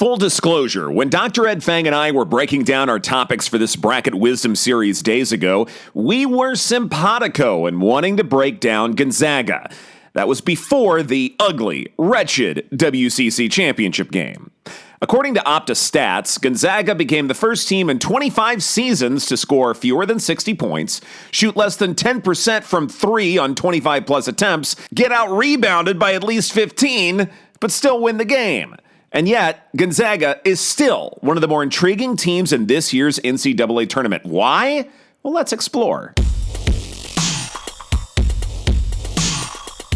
Full disclosure, when Dr. Ed Fang and I were breaking down our topics for this Bracket Wisdom series days ago, we were simpatico in wanting to break down Gonzaga. That was before the ugly, wretched WCC championship game. According to Opta Stats, Gonzaga became the first team in 25 seasons to score fewer than 60 points, shoot less than 10% from three on 25-plus attempts, get out-rebounded by at least 15, but still win the game. And yet, Gonzaga is still one of the more intriguing teams in this year's NCAA tournament. Why? Well, let's explore.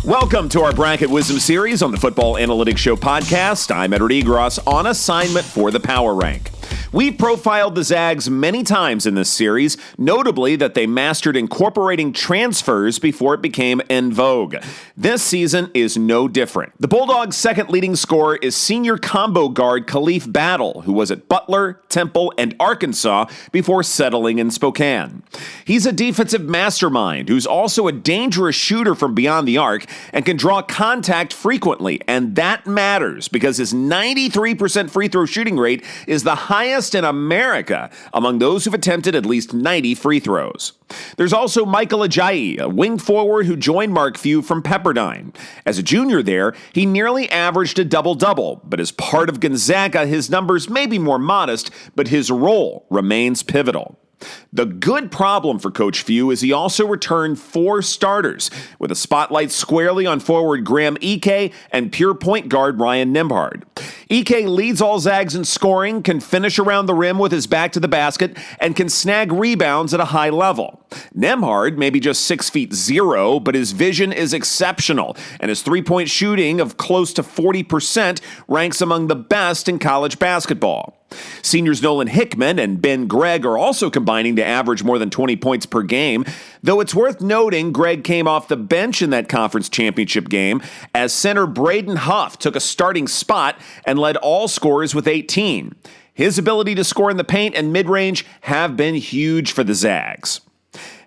Welcome to our Bracket Wisdom series on the Football Analytics Show podcast. I'm Egros on assignment for the Power Rank. We've profiled the Zags many times in this series, notably that they mastered incorporating transfers before it became en vogue. This season is no different. The Bulldogs' second leading scorer is senior combo guard Khalif Battle, who was at Butler, Temple, and Arkansas before settling in Spokane. He's a defensive mastermind who's also a dangerous shooter from beyond the arc and can draw contact frequently, and that matters because his 93% free throw shooting rate is the highest in America among those who've attempted at least 90 free throws. There's also Michael Ajayi, a wing forward who joined Mark Few from Pepperdine. As a junior there, he nearly averaged a double-double, but as part of Gonzaga, his numbers may be more modest, but his role remains pivotal. The good problem for Coach Few is he also returned 4 starters, with a spotlight squarely on forward Graham Ike and pure point guard Ryan Nembhard. Ike leads all Zags in scoring, can finish around the rim with his back to the basket, and can snag rebounds at a high level. Nembhard may be just 6'0", but his vision is exceptional, and his three-point shooting of close to 40% ranks among the best in college basketball. Seniors Nolan Hickman and Ben Gregg are also combining to average more than 20 points per game, though it's worth noting Gregg came off the bench in that conference championship game as center Braden Huff took a starting spot and led all scorers with 18. His ability to score in the paint and mid-range have been huge for the Zags.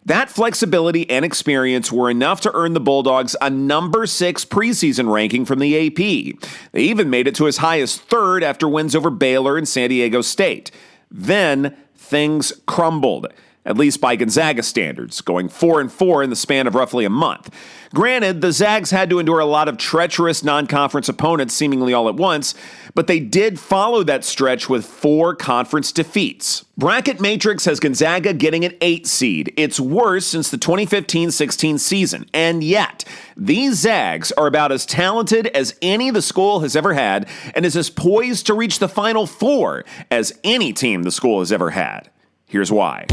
That flexibility and experience were enough to earn the Bulldogs a number 6 preseason ranking from the AP. They even made it to as high as 3rd after wins over Baylor and San Diego State. Then things crumbled, at least by Gonzaga standards, going 4-4 in the span of roughly a month. Granted, the Zags had to endure a lot of treacherous non-conference opponents seemingly all at once, but they did follow that stretch with 4 conference defeats. Bracket Matrix has Gonzaga getting an 8 seed. It's worse since the 2015-16 season, and yet these Zags are about as talented as any the school has ever had and is as poised to reach the Final Four as any team the school has ever had. Here's why.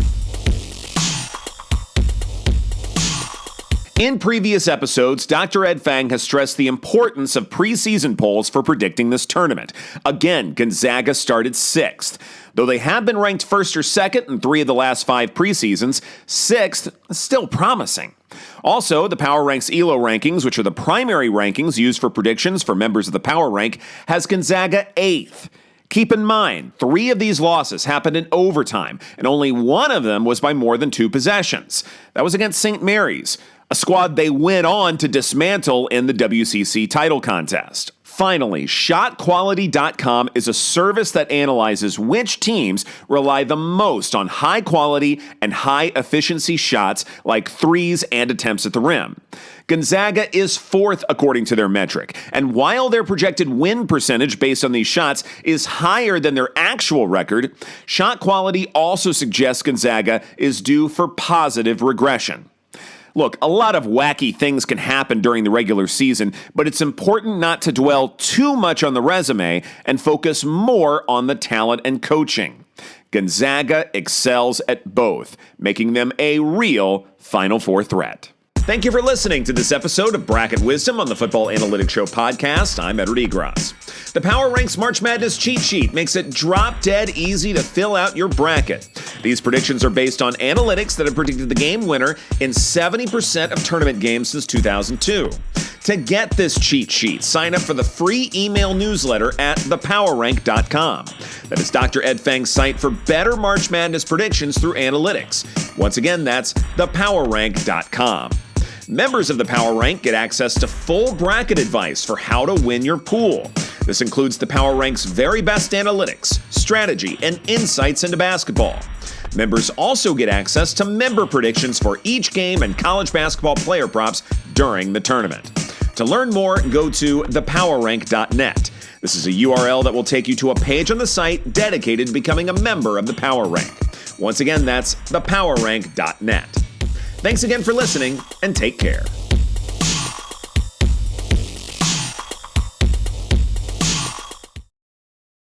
In previous episodes, Dr. Ed Fang has stressed the importance of preseason polls for predicting this tournament. Again, Gonzaga started 6th. Though they have been ranked 1st or 2nd in 3 of the last 5 preseasons, 6th is still promising. Also, the Power Rank's ELO rankings, which are the primary rankings used for predictions for members of the Power Rank, has Gonzaga 8th. Keep in mind, 3 of these losses happened in overtime, and only 1 of them was by more than 2 possessions. That was against St. Mary's, a squad they went on to dismantle in the WCC title contest. Finally, ShotQuality.com is a service that analyzes which teams rely the most on high-quality and high-efficiency shots like threes and attempts at the rim. Gonzaga is 4th according to their metric, and while their projected win percentage based on these shots is higher than their actual record, Shot Quality also suggests Gonzaga is due for positive regression. Look, a lot of wacky things can happen during the regular season, but it's important not to dwell too much on the resume and focus more on the talent and coaching. Gonzaga excels at both, making them a real Final Four threat. Thank you for listening to this episode of Bracket Wisdom on the Football Analytics Show podcast. I'm Edward Egros. The Power Ranks March Madness cheat sheet makes it drop-dead easy to fill out your bracket. These predictions are based on analytics that have predicted the game winner in 70% of tournament games since 2002. To get this cheat sheet, sign up for the free email newsletter at thepowerrank.com. That is Dr. Ed Fang's site for better March Madness predictions through analytics. Once again, that's thepowerrank.com. Members of the Power Rank get access to full bracket advice for how to win your pool. This includes the Power Rank's very best analytics, strategy, and insights into basketball. Members also get access to member predictions for each game and college basketball player props during the tournament. To learn more, go to thepowerrank.net. This is a URL that will take you to a page on the site dedicated to becoming a member of the Power Rank. Once again, that's thepowerrank.net. Thanks again for listening, and take care.